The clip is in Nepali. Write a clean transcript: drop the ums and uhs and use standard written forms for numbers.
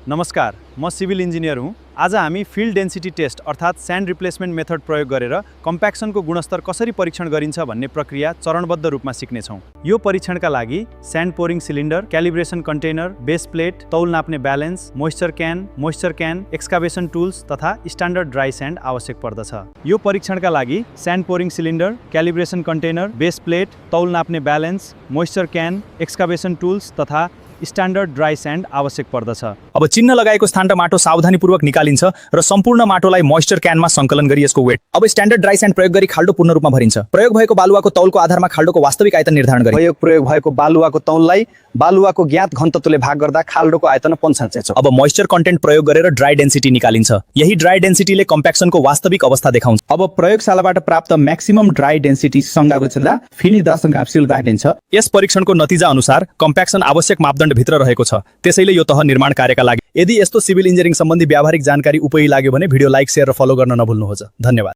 नमस्कार, म सिभिल इन्जिनियर हुँ। आज हामी फिल्ड डेन्सिटी टेस्ट अर्थात् स्यान्ड रिप्लेसमेन्ट मेथड प्रयोग गरेर कम्प्याक्सनको गुणस्तर कसरी परीक्षण गरिन्छ भन्ने प्रक्रिया चरणबद्ध रूपमा सिक्नेछौँ। यो परीक्षणका लागि sand pouring cylinder, calibration container, base plate, तौल नाप्ने balance, moisture can, excavation tools तथा स्ट्यान्डर्ड ड्राई स्यान्ड आवश्यक पर्दछ। यो परीक्षणका लागि sand pouring cylinder, calibration container, base plate, तौल नाप्ने balance, moisture can, excavation tools तथा स्ट्यान्डर्ड ड्राई स्यान्ड आवश्यक पर्दछ। अब चिन्ह लगाएको स्थान र माटो सावधानीपूर्वक निकालिन्छ र सम्पूर्ण माटोलाई मोइस्चर क्यानमा संकलन गरी यसको वेट। अब स्ट्यान्डर्ड ड्राई स्यान्ड प्रयोग गरी खाल्डो पूर्ण रूपमा भरिन्छ। प्रयोग भएको बालुवाको तौलको आधारमा खाल्डोको वास्तविक आयतन निर्धारण गरिन्छ। प्रयोग भएको बालुवाको तौललाई बालुवाको ज्ञात घनत्वले भाग गर्दा खाल्डोको आयतन 55 छ। अब मोइस्चर कन्टेन्ट प्रयोग गरेर ड्राई डेन्सिटी निकालिन्छ। यही ड्राई डेन्सिटीले कम्प्याक्सनको वास्तविक अवस्था देखाउँछ। अब प्रयोगशालाबाट प्राप्त म्याक्सिमम ड्राई डेन्सिटी सँगाको छेदा फिनी दर्शन क्याप्सुल राखिन्छ। यस परीक्षणको नतिजा अनुसार कम्प्याक्सन आवश्यक मापदण्ड भित्र रहेको छ। त्यसैले यो तह निर्माण कार्यका लागि यदि यस्तो सिभिल इन्जिनियरिङ सम्बन्धी व्यावहारिक जानकारी उपयोगी लाग्यो भने भिडियो लाइक, शेयर र फलो गर्न नभुल्नुहोस्। धन्यवाद।